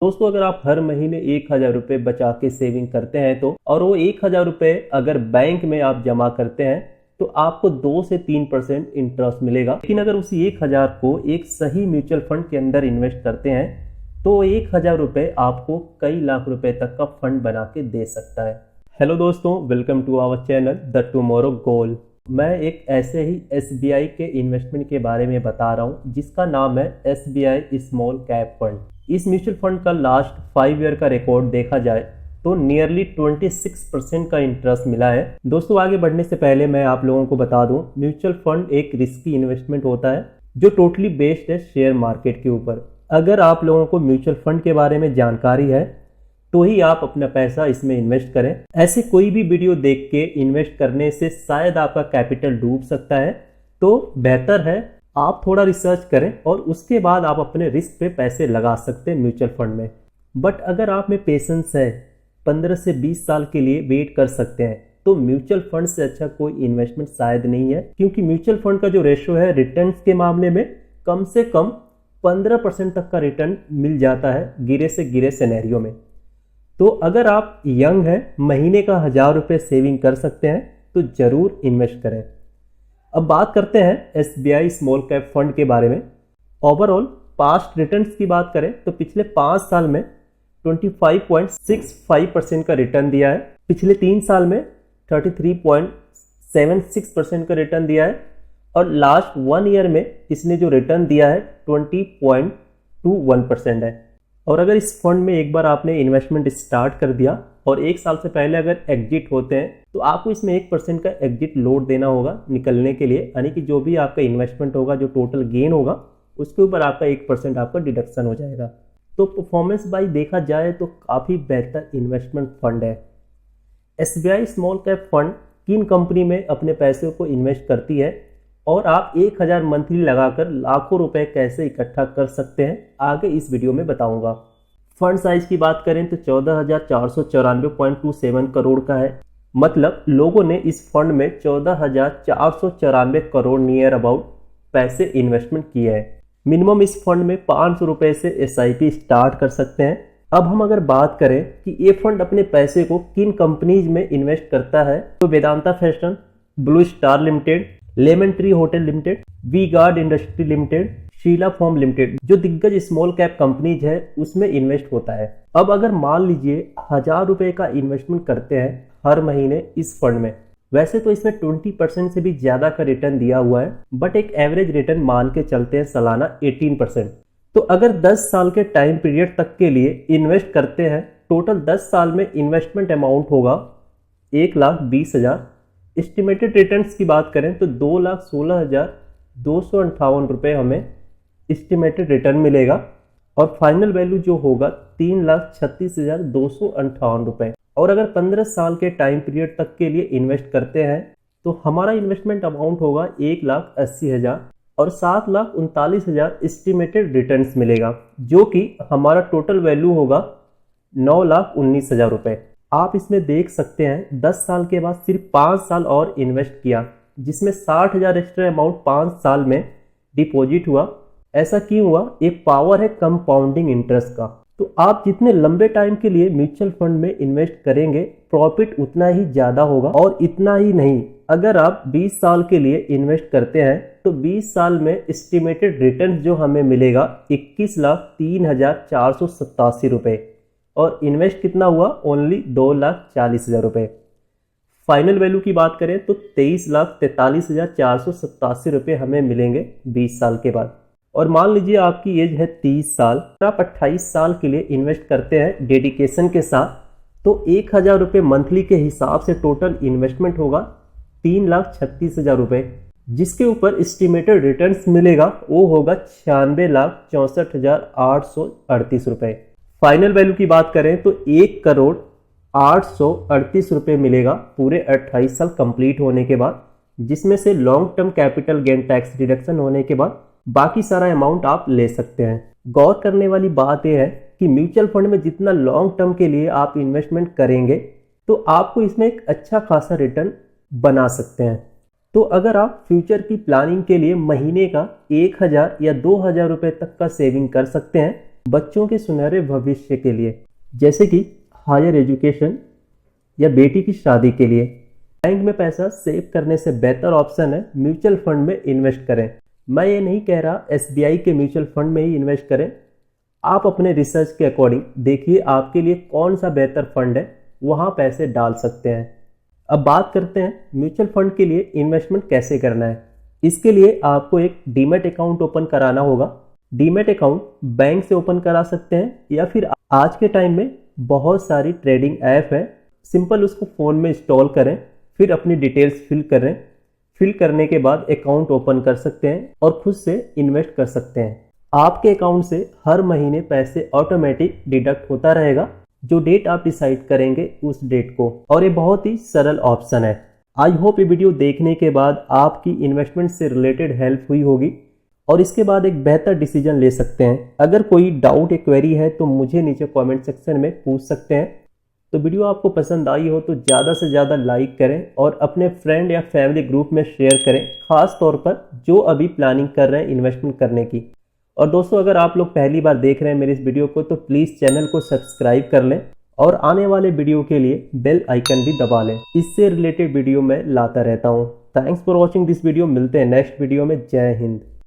दोस्तों, अगर आप हर महीने 1,000 रुपये बचा के सेविंग करते हैं तो और वो 1,000 रुपये अगर बैंक में आप जमा करते हैं तो आपको 2 से 3% इंटरेस्ट मिलेगा। लेकिन अगर उसी 1,000 को एक सही म्यूचुअल फंड के अंदर इन्वेस्ट करते हैं तो 1,000 रुपये आपको कई लाख रुपए तक का फंड बना के दे सकता है। हेलो दोस्तों, welcome to our channel the tomorrow goal. मैं एक ऐसे ही SBI के इन्वेस्टमेंट के बारे में बता रहा हूँ जिसका नाम है SBI स्मॉल कैप फंड। इस म्यूचुअल फंड का लास्ट 5 ईयर का रिकॉर्ड देखा जाए तो नियरली 26% का इंटरेस्ट मिला है। दोस्तों, आगे बढ़ने से पहले मैं आप लोगों को बता दूं, म्यूचुअल फंड एक रिस्की इन्वेस्टमेंट होता है जो टोटली बेस्ड है शेयर मार्केट के ऊपर। अगर आप लोगों को म्यूचुअल फंड के बारे में जानकारी है तो ही आप अपना पैसा इसमें इन्वेस्ट करें। ऐसे कोई भी वीडियो देख के इन्वेस्ट करने से शायद आपका कैपिटल डूब सकता है, तो बेहतर है आप थोड़ा रिसर्च करें और उसके बाद आप अपने रिस्क पे पैसे लगा सकते हैं म्यूचुअल फंड में। बट अगर आप में पेशेंस है, 15 से 20 साल के लिए वेट कर सकते हैं, तो म्यूचुअल फंड से अच्छा कोई इन्वेस्टमेंट शायद नहीं है, क्योंकि म्यूचुअल फंड का जो रेशो है रिटर्न्स के मामले में कम से कम 15% तक का रिटर्न मिल जाता है गिरे से गिरे सिनेरियो में। तो अगर आप यंग हैं, महीने का 1,000 रुपये सेविंग कर सकते हैं तो जरूर इन्वेस्ट करें। अब बात करते हैं SBI स्मॉल कैप फंड के बारे में। ओवरऑल पास्ट रिटर्न्स की बात करें तो पिछले 5 साल में 25.65% का रिटर्न दिया है, पिछले 3 साल में 33.76% का रिटर्न दिया है और लास्ट 1 ईयर में इसने जो रिटर्न दिया है 20.21% है। और अगर इस फंड में एक बार आपने इन्वेस्टमेंट स्टार्ट कर दिया और 1 साल से पहले अगर एग्जिट होते हैं तो आपको इसमें 1% का एग्जिट लोड देना होगा निकलने के लिए, यानी कि जो भी आपका इन्वेस्टमेंट होगा, जो टोटल गेन होगा, उसके ऊपर आपका 1% आपका डिडक्शन हो जाएगा। तो परफॉर्मेंस बाई देखा जाए तो काफ़ी बेहतर इन्वेस्टमेंट फंड है। SBI स्मॉल कैप फंड किन कंपनी में अपने पैसे को इन्वेस्ट करती है और आप 1,000 मंथली लगाकर लाखों रुपए कैसे इकट्ठा कर सकते हैं, आगे इस वीडियो में बताऊंगा। फंड साइज की बात करें तो 14,494.27 करोड़ का है। मतलब लोगों ने इस फंड में 14,494 करोड़ नियर अबाउट पैसे इन्वेस्टमेंट किए हैं। मिनिमम इस फंड में 500 रुपए से SIP स्टार्ट कर सकते हैं। अब हम अगर बात करें कि ये फंड अपने पैसे को किन कंपनीज में इन्वेस्ट करता है तो Vedanta Fashion, Blue Star Limited, Lemon Tree Hotel Limited, V Guard Industry Limited, Sheela Foam Limited, जो दिग्गज स्मॉल कैप कंपनीज है उसमें इन्वेस्ट होता है। अब अगर मान लीजिए 1,000 रुपए का इन्वेस्टमेंट करते हैं हर महीने इस फंड में, वैसे तो इसमें 20% से भी ज्यादा का रिटर्न दिया हुआ है, बट एक एवरेज रिटर्न मान के चलते हैं सालाना 18%। तो अगर 10 साल के टाइम पीरियड तक के लिए इन्वेस्ट करते हैं, टोटल 10 साल में इन्वेस्टमेंट अमाउंट होगा 1,20,000। एस्टिमेटेड रिटर्न्स की बात करें तो 2,16,258 रुपये हमें एस्टिमेटेड रिटर्न मिलेगा और फाइनल वैल्यू जो होगा 3,36,258 रुपये। और अगर 15 साल के टाइम पीरियड तक के लिए इन्वेस्ट करते हैं तो हमारा इन्वेस्टमेंट अमाउंट होगा 1,80,000 और 7,39,000 एस्टिमेटेड रिटर्न्स मिलेगा, जो कि हमारा टोटल वैल्यू होगा 9,19,000 रुपये। आप इसमें देख सकते हैं 10 साल के बाद सिर्फ 5 साल और इन्वेस्ट किया, जिसमें 60,000 एक्स्ट्रा अमाउंट 5 साल में डिपॉजिट हुआ। ऐसा क्यों हुआ? एक पावर है कंपाउंडिंग इंटरेस्ट का। तो आप जितने लंबे टाइम के लिए म्यूचुअल फंड में इन्वेस्ट करेंगे, प्रॉफिट उतना ही ज्यादा होगा। और इतना ही नहीं, अगर आप 20 साल के लिए इन्वेस्ट करते हैं तो 20 साल में एस्टिमेटेड रिटर्न जो हमें मिलेगा 21,03,487 रुपये और इन्वेस्ट कितना हुआ? ओनली 2,40,000 रुपये। फाइनल वैल्यू की बात करें तो 23,43,487 रुपये हमें मिलेंगे 20 साल के बाद। और मान लीजिए आपकी एज है 30 साल, आप 28 साल के लिए इन्वेस्ट करते हैं डेडिकेशन के साथ, तो 1,000 रुपये मंथली के हिसाब से टोटल इन्वेस्टमेंट होगा 3,36,000 रुपये, जिसके ऊपर एस्टिमेटेड रिटर्न्स मिलेगा वो होगा 96,64,838 रुपये। फाइनल वैल्यू की बात करें तो 1,08,38 रुपये मिलेगा पूरे 28 साल कंप्लीट होने के बाद, जिसमें से long term capital gain tax deduction होने के बाद बाकी सारा अमाउंट आप ले सकते हैं। गौर करने वाली बात यह है कि म्यूचुअल फंड में जितना लॉन्ग टर्म के लिए आप इन्वेस्टमेंट करेंगे तो आपको इसमें एक अच्छा खासा रिटर्न बना सकते हैं। तो अगर आप फ्यूचर की प्लानिंग के लिए महीने का 1,000 या 2,000 रुपये तक का सेविंग कर सकते हैं बच्चों के सुनहरे भविष्य के लिए, जैसे कि हायर एजुकेशन या बेटी की शादी के लिए। बैंक में पैसा सेव करने से बेहतर ऑप्शन है म्यूचुअल फंड में इन्वेस्ट करें। मैं ये नहीं कह रहा एसबीआई के म्यूचुअल फंड में ही इन्वेस्ट करें, आप अपने रिसर्च के अकॉर्डिंग देखिए आपके लिए कौन सा बेहतर फंड है, वहां पैसे डाल सकते हैं। अब बात करते हैं म्यूचुअल फंड के लिए इन्वेस्टमेंट कैसे करना है। इसके लिए आपको एक डीमैट अकाउंट ओपन कराना होगा। डीमैट अकाउंट बैंक से ओपन करा सकते हैं या फिर आज के टाइम में बहुत सारी ट्रेडिंग ऐप है, सिंपल उसको फ़ोन में इंस्टॉल करें, फिर अपनी डिटेल्स फिल करें। फिल करने के बाद अकाउंट ओपन कर सकते हैं और खुद से इन्वेस्ट कर सकते हैं। आपके अकाउंट से हर महीने पैसे ऑटोमेटिक डिडक्ट होता रहेगा, जो डेट आप डिसाइड करेंगे उस डेट को, और ये बहुत ही सरल ऑप्शन है। आई होप ये वीडियो देखने के बाद आपकी इन्वेस्टमेंट से रिलेटेड हेल्प हुई होगी और इसके बाद एक बेहतर डिसीजन ले सकते हैं। अगर कोई डाउट या क्वेरी है तो मुझे नीचे कमेंट सेक्शन में पूछ सकते हैं। तो वीडियो आपको पसंद आई हो तो ज़्यादा से ज़्यादा लाइक करें और अपने फ्रेंड या फैमिली ग्रुप में शेयर करें, खास तौर पर जो अभी प्लानिंग कर रहे हैं इन्वेस्टमेंट करने की। और दोस्तों, अगर आप लोग पहली बार देख रहे हैं मेरे इस वीडियो को तो प्लीज़ चैनल को सब्सक्राइब कर लें और आने वाले वीडियो के लिए बेल आइकन भी दबा लें। इससे रिलेटेड वीडियो मैं लाता रहता हूँ। Thanks for watching this video. मिलते हैं नेक्स्ट वीडियो में। जय हिंद।